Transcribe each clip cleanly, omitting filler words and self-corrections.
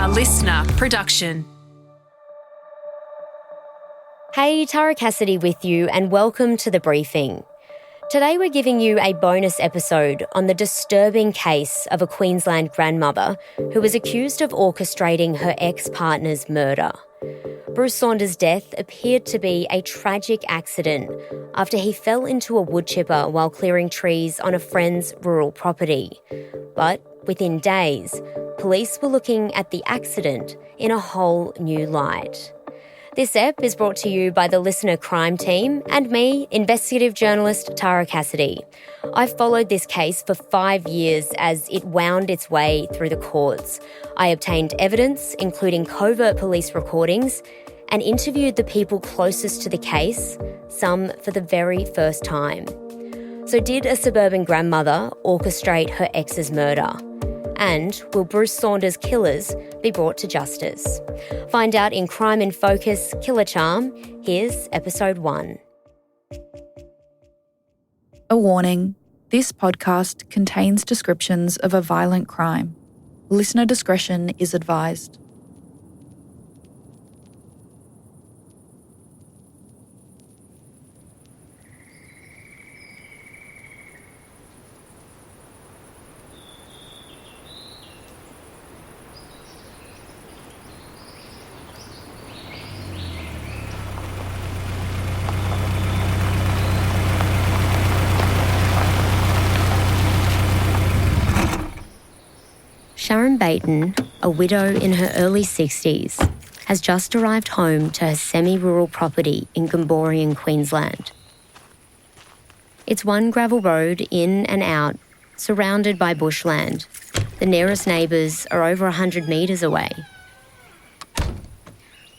a LiSTNR production. Hey, Tara Cassidy with you, and welcome to The Briefing. Today we're giving you a bonus episode on the disturbing case of a Queensland grandmother who was accused of orchestrating her ex-partner's murder. Bruce Saunders' death appeared to be a tragic accident after he fell into a woodchipper while clearing trees on a friend's rural property. But within days, police were looking at the accident in a whole new light. This ep is brought to you by the LiSTNR crime team and me, investigative journalist Tara Cassidy. I've followed this case for 5 years as it wound its way through the courts. I obtained evidence, including covert police recordings, and interviewed the people closest to the case, some for the very first time. So did a suburban grandmother orchestrate her ex's murder? And will Bruce Saunders' killers be brought to justice? Find out in Crime in Focus, Killer Charm. Here's episode 1. A warning. This podcast contains descriptions of a violent crime. Listener discretion is advised. Sharon Baton, a widow in her early 60s, has just arrived home to her semi-rural property in Gomborian, Queensland. It's one gravel road in and out, surrounded by bushland. The nearest neighbours are over 100 metres away.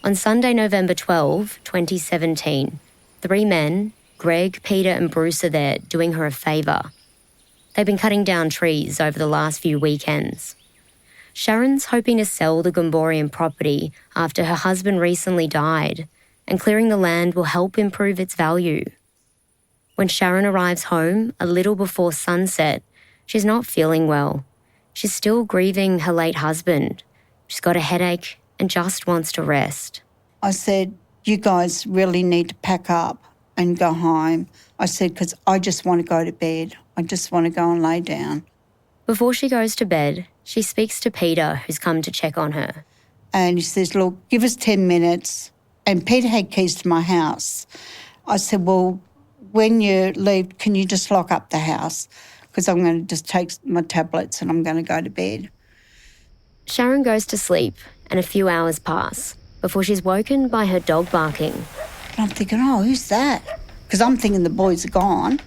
On Sunday, November 12, 2017, 3 men, Greg, Peter and Bruce, are there doing her a favour. They've been cutting down trees over the last few weekends. Sharon's hoping to sell the Gomborian property after her husband recently died, and clearing the land will help improve its value. When Sharon arrives home a little before sunset, she's not feeling well. She's still grieving her late husband. She's got a headache and just wants to rest. I said, you guys really need to pack up and go home. I said, because I just want to go to bed. I just want to go and lay down. Before she goes to bed, she speaks to Peter, who's come to check on her. And he says, look, give us 10 minutes. And Peter had keys to my house. I said, well, when you leave, can you just lock up the house? Because I'm going to just take my tablets and I'm going to go to bed. Sharon goes to sleep and a few hours pass before she's woken by her dog barking. And I'm thinking, oh, who's that? Because I'm thinking the boys are gone.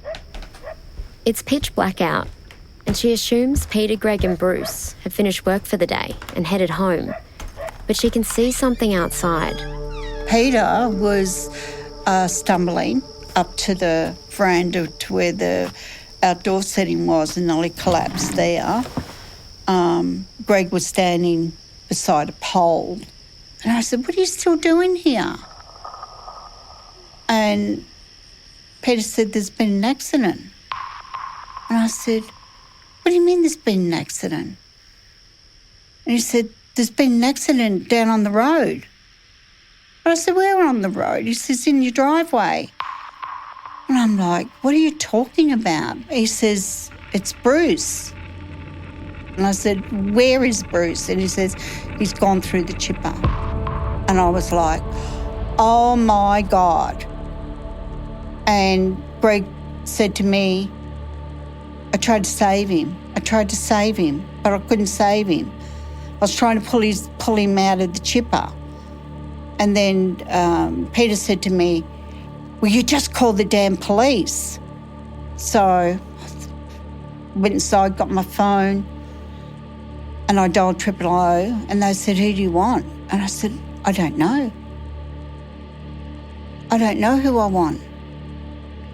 It's pitch black out, and she assumes Peter, Greg and Bruce have finished work for the day and headed home. But she can see something outside. Peter was stumbling up to the veranda to where the outdoor setting was and nearly collapsed there. Greg was standing beside a pole. And I said, what are you still doing here? And Peter said, there's been an accident. And I said, what do you mean there's been an accident? And he said, there's been an accident down on the road. And I said, where on the road? He says, in your driveway. And I'm like, what are you talking about? He says, it's Bruce. And I said, where is Bruce? And he says, he's gone through the chipper. And I was like, oh my God. And Greg said to me, I tried to save him, but I couldn't save him. I was trying to pull him out of the chipper. And then Peter said to me, well, you just call the damn police. So I went inside, got my phone, and I dialed 000, and they said, who do you want? And I said, I don't know. I don't know who I want.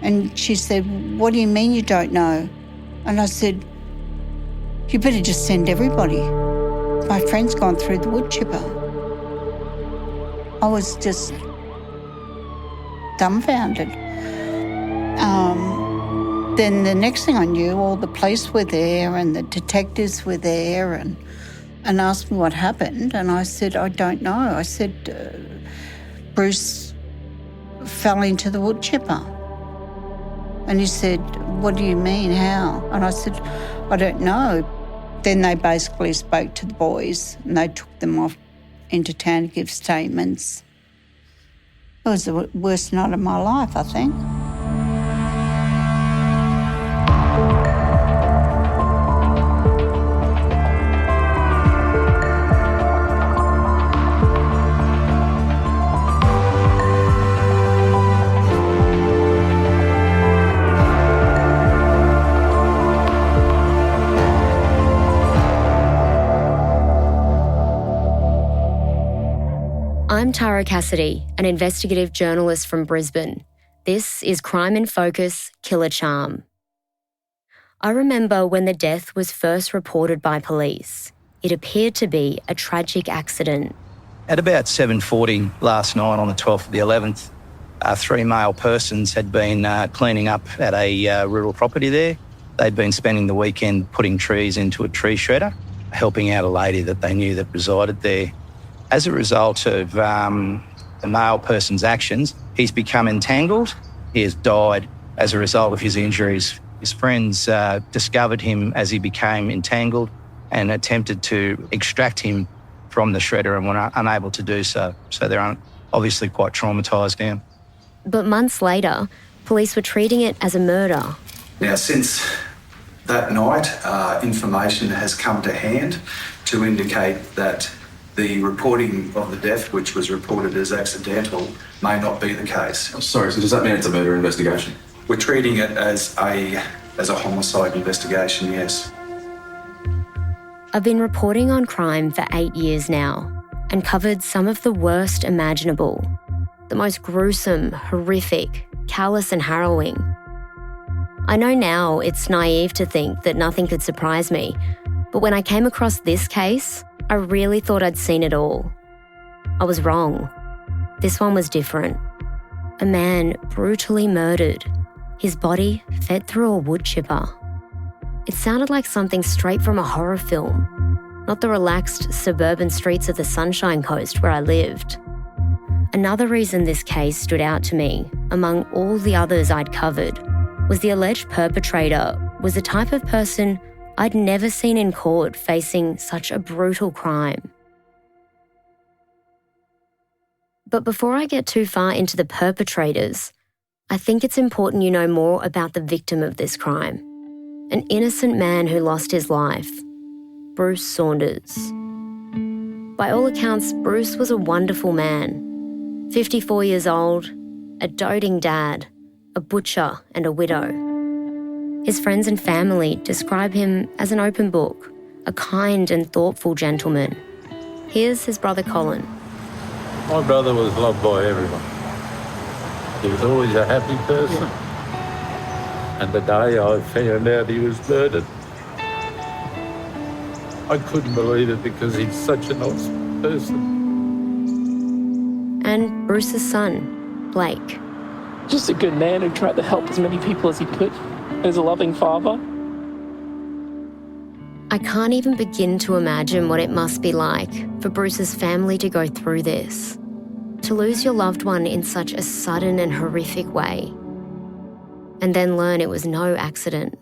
And she said, what do you mean you don't know? And I said, you better just send everybody. My friend's gone through the wood chipper. I was just dumbfounded. Then the next thing I knew, all the police were there and the detectives were there, and and asked me what happened, and I said, I don't know. I said, Bruce fell into the woodchipper. And he said, what do you mean, how? And I said, I don't know. Then they basically spoke to the boys and they took them off into town to give statements. It was the worst night of my life, I think. I'm Tara Cassidy, an investigative journalist from Brisbane. This is Crime in Focus, Killer Charm. I remember when the death was first reported by police. It appeared to be a tragic accident. At about 7:40 last night on the 12th of the 11th, three male persons had been cleaning up at a rural property there. They'd been spending the weekend putting trees into a tree shredder, helping out a lady that they knew that resided there. As a result of the male person's actions, he's become entangled. He has died as a result of his injuries. His friends discovered him as he became entangled and attempted to extract him from the shredder and were unable to do so. So they're obviously quite traumatised now. But months later, police were treating it as a murder. Now, since that night, information has come to hand to indicate that the reporting of the death, which was reported as accidental, may not be the case. Sorry, so does that mean it's a murder investigation? We're treating it as a homicide investigation, yes. I've been reporting on crime for 8 years now and covered some of the worst imaginable, the most gruesome, horrific, callous and harrowing. I know now it's naive to think that nothing could surprise me, but when I came across this case, I really thought I'd seen it all. I was wrong. This one was different. A man brutally murdered. His body fed through a woodchipper. It sounded like something straight from a horror film, not the relaxed suburban streets of the Sunshine Coast where I lived. Another reason this case stood out to me, among all the others I'd covered, was the alleged perpetrator was the type of person I'd never seen in court facing such a brutal crime. But before I get too far into the perpetrators, I think it's important you know more about the victim of this crime. An innocent man who lost his life, Bruce Saunders. By all accounts, Bruce was a wonderful man. 54 years old, a doting dad, a butcher and a widow. His friends and family describe him as an open book, a kind and thoughtful gentleman. Here's his brother Colin. My brother was loved by everyone. He was always a happy person. And the day I found out he was murdered, I couldn't believe it because he's such a nice person. And Bruce's son, Blake. Just a good man who tried to help as many people as he could. As a loving father. I can't even begin to imagine what it must be like for Bruce's family to go through this. To lose your loved one in such a sudden and horrific way. And then learn it was no accident.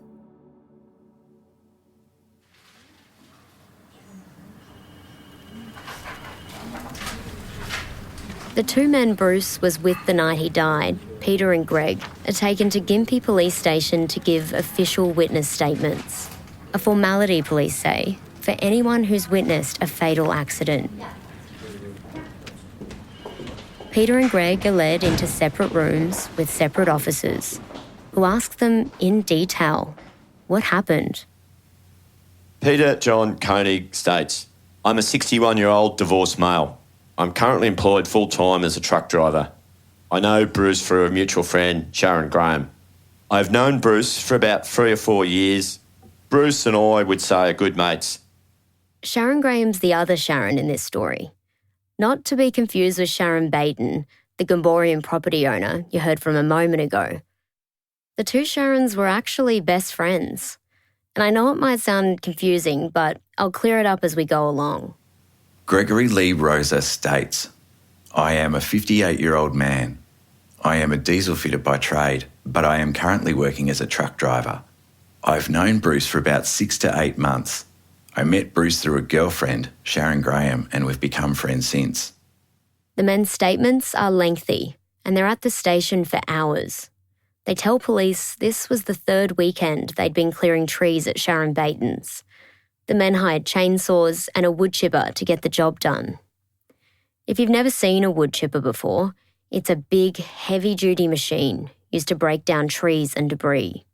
The two men Bruce was with the night he died, Peter and Greg, are taken to Gympie Police Station to give official witness statements. A formality, police say, for anyone who's witnessed a fatal accident. Peter and Greg are led into separate rooms with separate officers who ask them in detail what happened. Peter John Koenig states, I'm a 61-year-old divorced male. I'm currently employed full-time as a truck driver. I know Bruce through a mutual friend, Sharon Graham. I've known Bruce for about 3 or 4 years. Bruce and I would say are good mates. Sharon Graham's the other Sharon in this story. Not to be confused with Sharon Baden, the Gomborian property owner you heard from a moment ago. The two Sharons were actually best friends. And I know it might sound confusing, but I'll clear it up as we go along. Gregory Lee Rosa states, I am a 58-year-old man. I am a diesel fitter by trade, but I am currently working as a truck driver. I've known Bruce for about 6 to 8 months. I met Bruce through a girlfriend, Sharon Graham, and we've become friends since. The men's statements are lengthy, and they're at the station for hours. They tell police this was the third weekend they'd been clearing trees at Sharon Baton's. The men hired chainsaws and a woodchipper to get the job done. If you've never seen a woodchipper before, it's a big, heavy-duty machine used to break down trees and debris.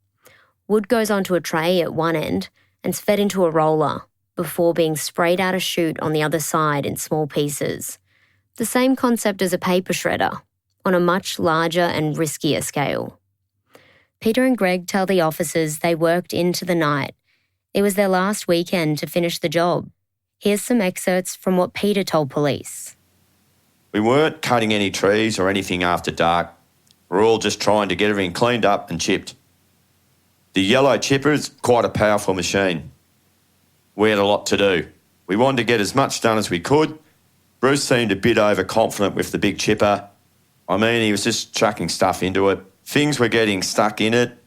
Wood goes onto a tray at one end and's fed into a roller before being sprayed out a chute on the other side in small pieces. The same concept as a paper shredder, on a much larger and riskier scale. Peter and Greg tell the officers they worked into the night. It was their last weekend to finish the job. Here's some excerpts from what Peter told police. We weren't cutting any trees or anything after dark. We're all just trying to get everything cleaned up and chipped. The yellow chipper is quite a powerful machine. We had a lot to do. We wanted to get as much done as we could. Bruce seemed a bit overconfident with the big chipper. I mean, he was just chucking stuff into it. Things were getting stuck in it,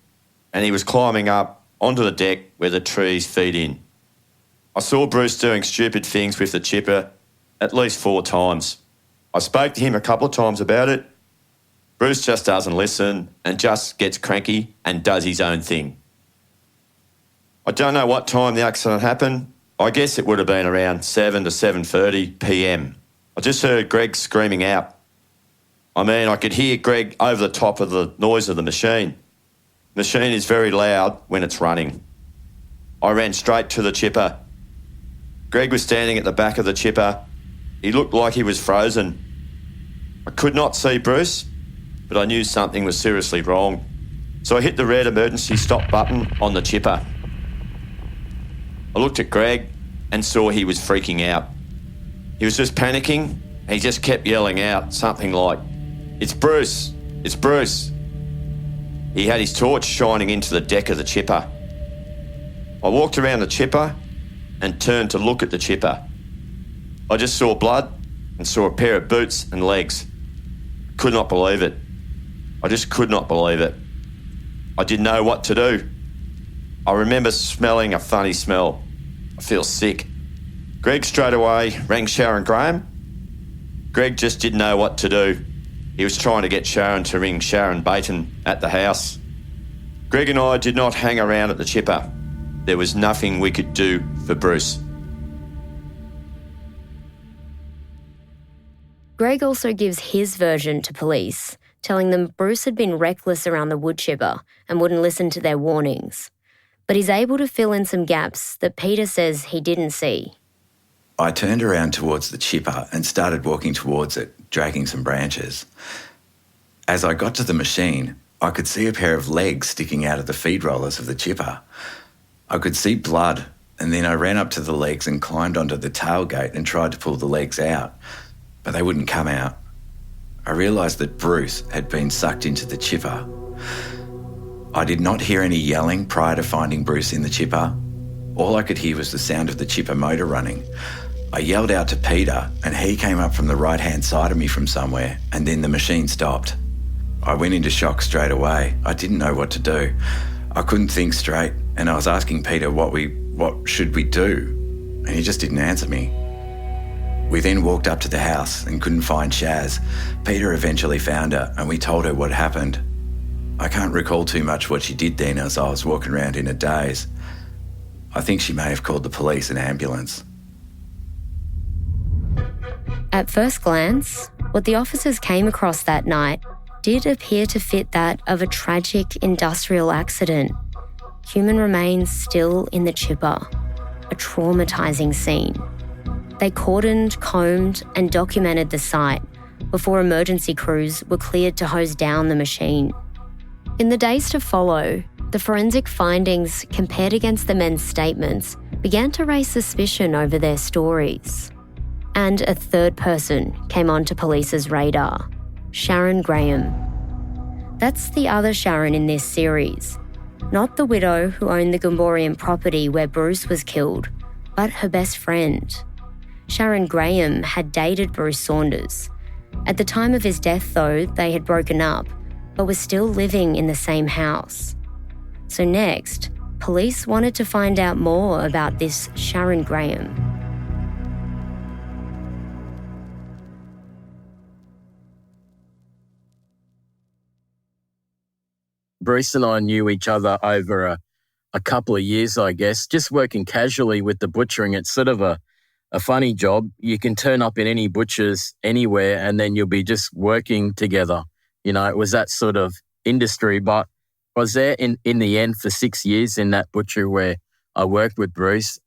and he was climbing up onto the deck where the trees feed in. I saw Bruce doing stupid things with the chipper at least 4 times. I spoke to him a couple of times about it. Bruce just doesn't listen and just gets cranky and does his own thing. I don't know what time the accident happened. I guess it would have been around 7 to 7:30 p.m. I just heard Greg screaming out. I mean, I could hear Greg over the top of the noise of the machine. The machine is very loud when it's running. I ran straight to the chipper. Greg was standing at the back of the chipper. He looked like he was frozen. I could not see Bruce, but I knew something was seriously wrong. So I hit the red emergency stop button on the chipper. I looked at Greg and saw he was freaking out. He was just panicking. He just kept yelling out something like, "It's Bruce, it's Bruce." He had his torch shining into the deck of the chipper. I walked around the chipper and turned to look at the chipper. I just saw blood and saw a pair of boots and legs. Could not believe it. I just could not believe it. I didn't know what to do. I remember smelling a funny smell. I feel sick. Greg straight away rang Sharon Graham. Greg just didn't know what to do. He was trying to get Sharon to ring Sharon Baton at the house. Greg and I did not hang around at the chipper. There was nothing we could do for Bruce. Greg also gives his version to police, telling them Bruce had been reckless around the wood chipper and wouldn't listen to their warnings. But he's able to fill in some gaps that Peter says he didn't see. I turned around towards the chipper and started walking towards it, dragging some branches. As I got to the machine, I could see a pair of legs sticking out of the feed rollers of the chipper. I could see blood, and then I ran up to the legs and climbed onto the tailgate and tried to pull the legs out, but they wouldn't come out. I realised that Bruce had been sucked into the chipper. I did not hear any yelling prior to finding Bruce in the chipper. All I could hear was the sound of the chipper motor running. I yelled out to Peter and he came up from the right-hand side of me from somewhere, and then the machine stopped. I went into shock straight away. I didn't know what to do. I couldn't think straight, and I was asking Peter what should we do, and he just didn't answer me. We then walked up to the house and couldn't find Shaz. Peter eventually found her and we told her what happened. I can't recall too much what she did then, as I was walking around in a daze. I think she may have called the police and ambulance. At first glance, what the officers came across that night did appear to fit that of a tragic industrial accident. Human remains still in the chipper. A traumatising scene. They cordoned, combed and documented the site before emergency crews were cleared to hose down the machine. In the days to follow, the forensic findings compared against the men's statements began to raise suspicion over their stories. And a third person came onto police's radar, Sharon Graham. That's the other Sharon in this series. Not the widow who owned the Gomborian property where Bruce was killed, but her best friend. Sharon Graham had dated Bruce Saunders. At the time of his death, though, they had broken up, but were still living in the same house. So next, police wanted to find out more about this Sharon Graham. Bruce and I knew each other over a couple of years, I guess, just working casually with the butchering. It's sort of a funny job. You can turn up in any butcher's anywhere and then you'll be just working together. You know, it was that sort of industry. But I was there in the end for 6 years in that butchery where I worked with Bruce.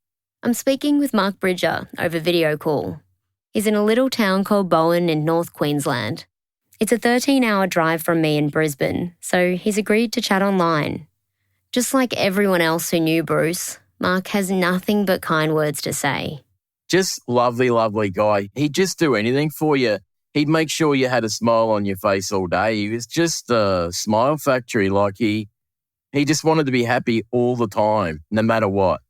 I'm speaking with Mark Bridger over video call. He's in a little town called Bowen in North Queensland. It's a 13-hour drive from me in Brisbane, so he's agreed to chat online. Just like everyone else who knew Bruce, Mark has nothing but kind words to say. Just lovely, lovely guy. He'd just do anything for you. He'd make sure you had a smile on your face all day. He was just a smile factory. Like he just wanted to be happy all the time, no matter what.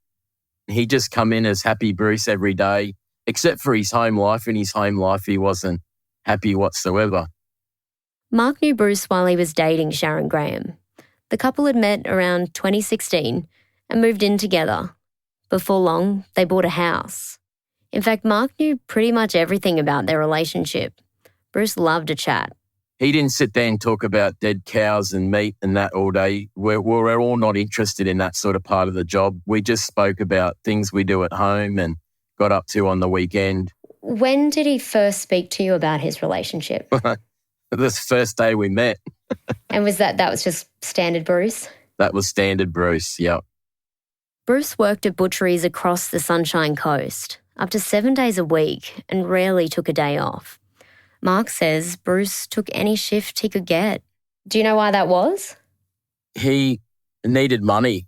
He'd just come in as happy Bruce every day, except for his home life. In his home life, he wasn't happy whatsoever. Mark knew Bruce while he was dating Sharon Graham. The couple had met around 2016 and moved in together. Before long, they bought a house. In fact, Mark knew pretty much everything about their relationship. Bruce loved to chat. He didn't sit there and talk about dead cows and meat and that all day. We're all not interested in that sort of part of the job. We just spoke about things we do at home and got up to on the weekend. When did he first speak to you about his relationship? This first day we met. And was that was just standard Bruce? That was standard Bruce, yep. Bruce worked at butcheries across the Sunshine Coast, up to 7 days a week, and rarely took a day off. Mark says Bruce took any shift he could get. Do you know why that was? He needed money.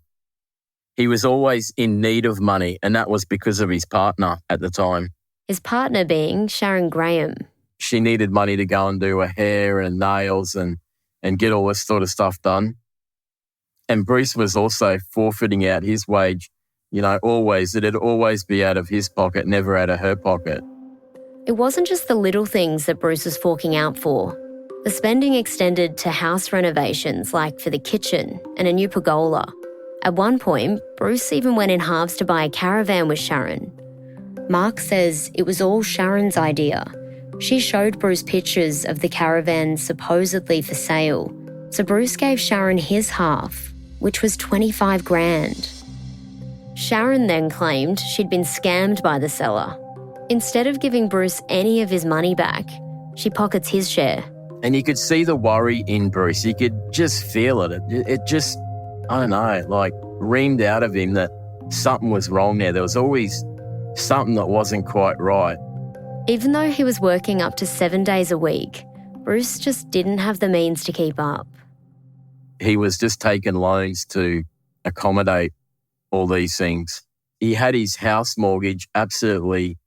He was always in need of money, and that was because of his partner at the time. His partner being Sharon Graham. She needed money to go and do her hair and nails and get all this sort of stuff done. And Bruce was also forfeiting out his wage, you know, always. It'd always be out of his pocket, never out of her pocket. It wasn't just the little things that Bruce was forking out for. The spending extended to house renovations, like for the kitchen and a new pergola. At one point, Bruce even went in halves to buy a caravan with Sharon. Mark says it was all Sharon's idea. She showed Bruce pictures of the caravan supposedly for sale, so Bruce gave Sharon his half, which was $25,000. Sharon then claimed she'd been scammed by the seller. Instead of giving Bruce any of his money back, she pockets his share. And you could see the worry in Bruce. You could just feel it. It just, I don't know, like reamed out of him that something was wrong there. There was always something that wasn't quite right. Even though he was working up to 7 days a week, Bruce just didn't have the means to keep up. He was just taking loans to accommodate all these things. He had his house mortgage absolutely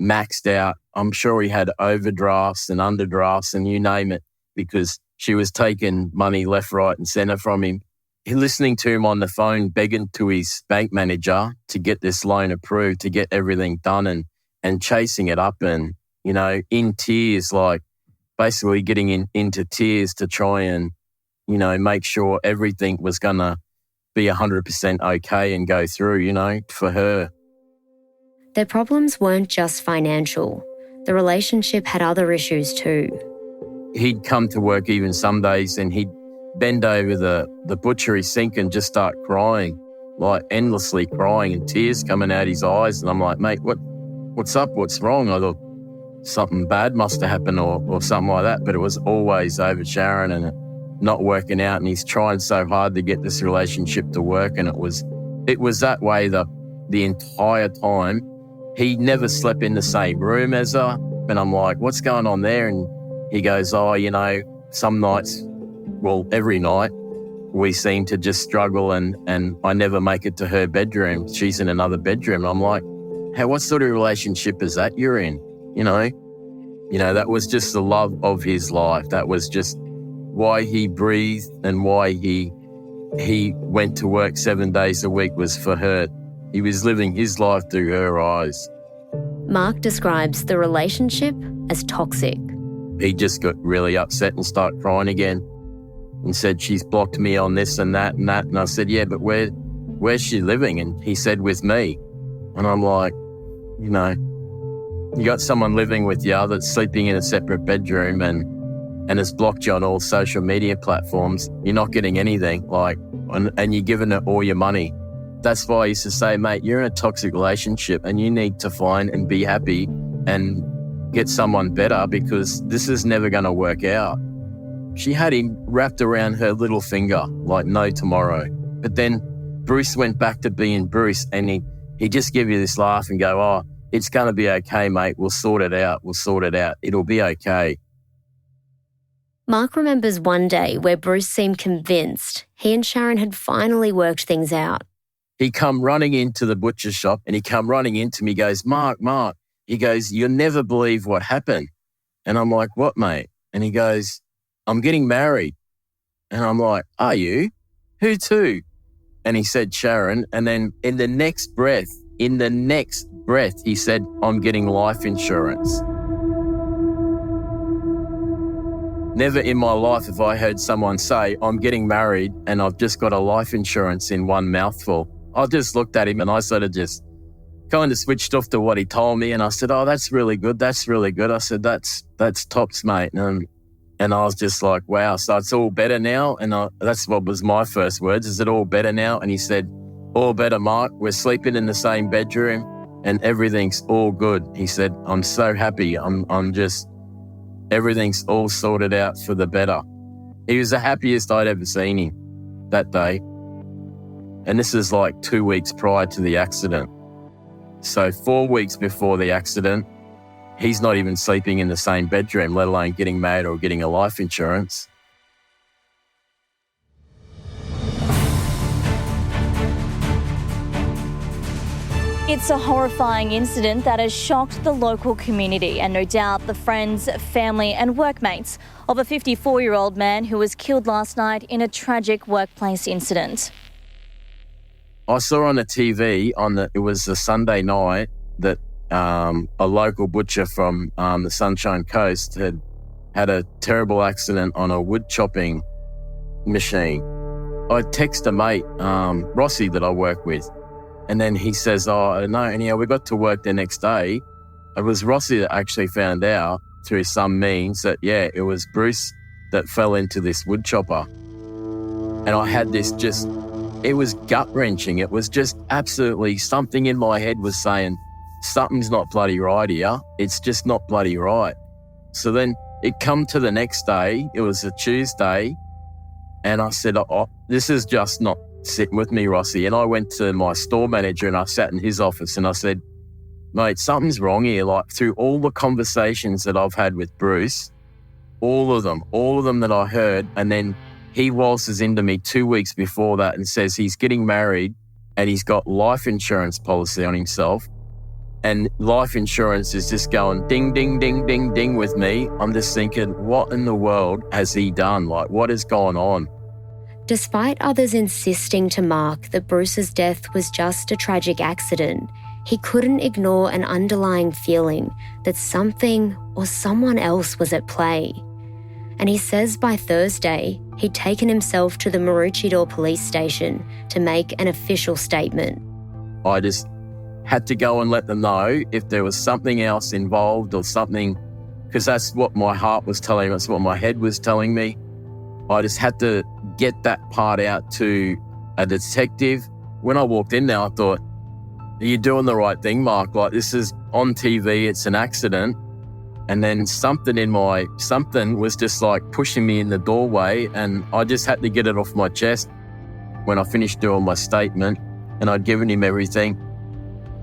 maxed out. I'm sure he had overdrafts and underdrafts and you name it, because she was taking money left, right and centre from him. Listening to him on the phone, begging to his bank manager to get this loan approved, to get everything done and chasing it up and, you know, in tears, like basically getting into tears to try and, you know, make sure everything was going to be 100% okay and go through, you know, for her. Their problems weren't just financial. The relationship had other issues too. He'd come to work even some days and he'd bend over the butchery sink and just start crying, like endlessly crying and tears coming out his eyes. And I'm like, mate, what's up? What's wrong? I thought something bad must have happened or something like that. But it was always over Sharon and it not working out. And he's trying so hard to get this relationship to work. And it was that way the entire time. He never slept in the same room as her. And I'm like, what's going on there? And he goes, oh, you know, some nights, well, every night, we seem to just struggle and I never make it to her bedroom. She's in another bedroom. I'm like, hey, what sort of relationship is that you're in? You know, that was just the love of his life. That was just why he breathed and why he he went to work 7 days a week was for her. He was living his life through her eyes. Mark describes the relationship as toxic. He just got really upset and started crying again and said, she's blocked me on this and that and that. And I said, yeah, but where's she living? And he said, with me. And I'm like, you know, you got someone living with you that's sleeping in a separate bedroom and has blocked you on all social media platforms. You're not getting anything, and you're giving it all your money. That's why I used to say, mate, you're in a toxic relationship and you need to find and be happy and get someone better, because this is never going to work out. She had him wrapped around her little finger like no tomorrow. But then Bruce went back to being Bruce, and he just give you this laugh and go, oh, it's going to be okay, mate. We'll sort it out. It'll be okay. Mark remembers one day where Bruce seemed convinced he and Sharon had finally worked things out. He come running into the butcher shop and he come running into me. He goes, Mark. He goes, you'll never believe what happened. And I'm like, what, mate? And he goes, I'm getting married. And I'm like, are you? Who to? And he said, Sharon. And then in the next breath, he said, I'm getting life insurance. Never in my life have I heard someone say, I'm getting married and I've just got a life insurance in one mouthful. I just looked at him and I sort of just kind of switched off to what he told me. And I said, oh, that's really good. I said, that's tops, mate. And I was just like, wow, so it's all better now? And that's what was my first words. Is it all better now? And he said, all better, Mark. We're sleeping in the same bedroom and everything's all good. He said, I'm so happy. Everything's all sorted out for the better. He was the happiest I'd ever seen him that day. And this is like 2 weeks prior to the accident. So 4 weeks before the accident, he's not even sleeping in the same bedroom, let alone getting married or getting a life insurance. It's a horrifying incident that has shocked the local community and no doubt the friends, family and workmates of a 54-year-old man who was killed last night in a tragic workplace incident. I saw on the TV, it was a Sunday night, that a local butcher from the Sunshine Coast had a terrible accident on a wood chopping machine. I text a mate, Rossi, that I work with, and then he says, oh, no, anyhow, we got to work the next day. It was Rossi that actually found out through some means that, yeah, it was Bruce that fell into this wood chopper. And I had this it was gut-wrenching. It was just absolutely something in my head was saying, something's not bloody right here. It's just not bloody right. So then it come to the next day. It was a Tuesday. And I said, oh, this is just not sitting with me, Rossi. And I went to my store manager and I sat in his office and I said, mate, something's wrong here. Like through all the conversations that I've had with Bruce, all of them that I heard, and then he waltzes into me 2 weeks before that and says he's getting married and he's got life insurance policy on himself. And life insurance is just going ding, ding, ding, ding, ding with me. I'm just thinking, what in the world has he done? Like, what has gone on? Despite others insisting to Mark that Bruce's death was just a tragic accident, he couldn't ignore an underlying feeling that something or someone else was at play. And he says by Thursday, he'd taken himself to the Maroochydore police station to make an official statement. I just had to go and let them know if there was something else involved or something, because that's what my heart was telling me, that's what my head was telling me. I just had to get that part out to a detective. When I walked in there, I thought, are you doing the right thing, Mark? Like, this is on TV, it's an accident. And then something was just like pushing me in the doorway, and I just had to get it off my chest. When I finished doing my statement and I'd given him everything,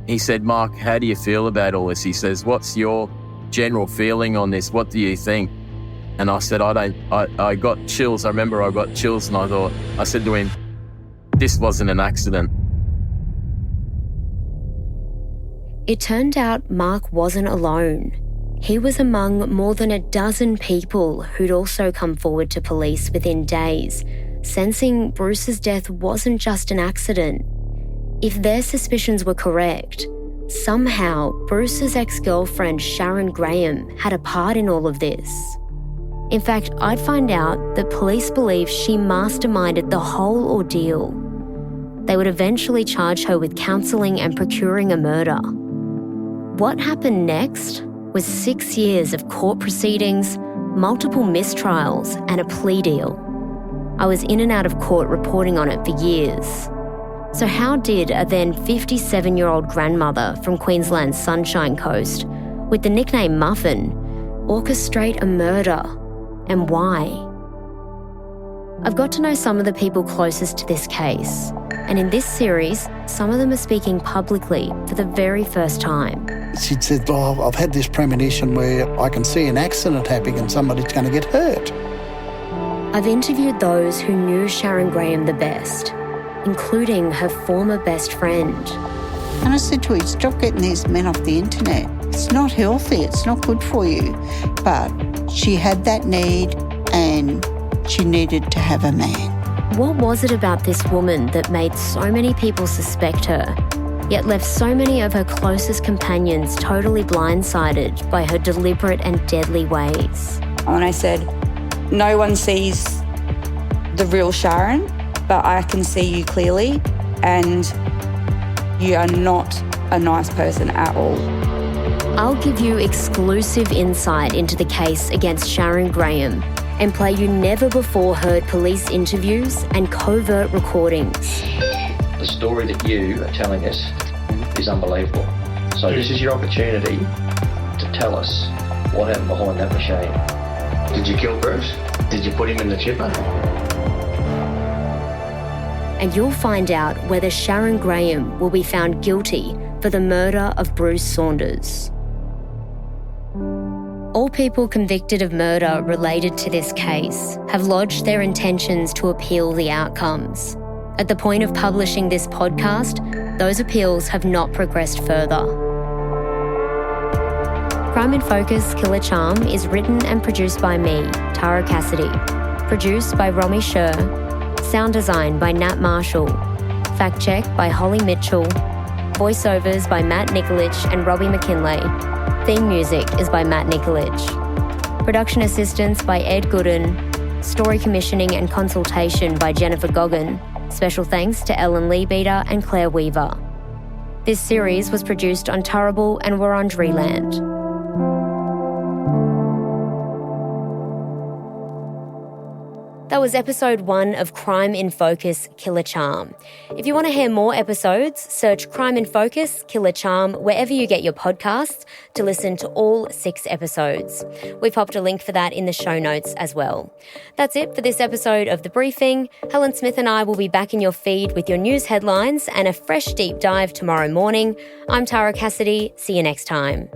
he said, Mark, how do you feel about all this? He says, what's your general feeling on this? What do you think? And I said, I got chills. I remember I got chills and I said to him, this wasn't an accident. It turned out Mark wasn't alone. He was among more than a dozen people who'd also come forward to police within days, sensing Bruce's death wasn't just an accident. If their suspicions were correct, somehow Bruce's ex-girlfriend Sharon Graham had a part in all of this. In fact, I'd find out that police believe she masterminded the whole ordeal. They would eventually charge her with counselling and procuring a murder. What happened next was 6 years of court proceedings, multiple mistrials, and a plea deal. I was in and out of court reporting on it for years. So how did a then 57-year-old grandmother from Queensland's Sunshine Coast, with the nickname Muffin, orchestrate a murder, and why? I've got to know some of the people closest to this case, and in this series, some of them are speaking publicly for the very first time. She said, "Oh, I've had this premonition where I can see an accident happening and somebody's going to get hurt." I've interviewed those who knew Sharon Graham the best, including her former best friend. And I said to her, stop getting these men off the internet. It's not healthy, it's not good for you. But she had that need and she needed to have a man. What was it about this woman that made so many people suspect her, yet left so many of her closest companions totally blindsided by her deliberate and deadly ways? And I said, no one sees the real Sharon, but I can see you clearly, and you are not a nice person at all. I'll give you exclusive insight into the case against Sharon Graham and play you never-before-heard police interviews and covert recordings. The story that you are telling us is unbelievable. So this is your opportunity to tell us what happened behind that machine. Did you kill Bruce? Did you put him in the chipper? And you'll find out whether Sharon Graham will be found guilty for the murder of Bruce Saunders. All people convicted of murder related to this case have lodged their intentions to appeal the outcomes. At the point of publishing this podcast, those appeals have not progressed further. Crime in Focus Killer Charm is written and produced by me, Tara Cassidy. Produced by Romy Sher. Sound design by Nat Marshall. Fact check by Holly Mitchell. Voiceovers by Matt Nikolic and Robbie McKinlay. Theme music is by Matt Nikolic. Production assistance by Ed Gooden. Story commissioning and consultation by Jennifer Goggin. Special thanks to Ellen Leabeater and Claire Weaver. This series was produced on Turrbal and Wurundjeri land. That was episode 1 of Crime in Focus Killer Charm. If you want to hear more episodes, search Crime in Focus Killer Charm wherever you get your podcasts to listen to all 6 episodes. We've popped a link for that in the show notes as well. That's it for this episode of The Briefing. Helen Smith and I will be back in your feed with your news headlines and a fresh deep dive tomorrow morning. I'm Tara Cassidy. See you next time.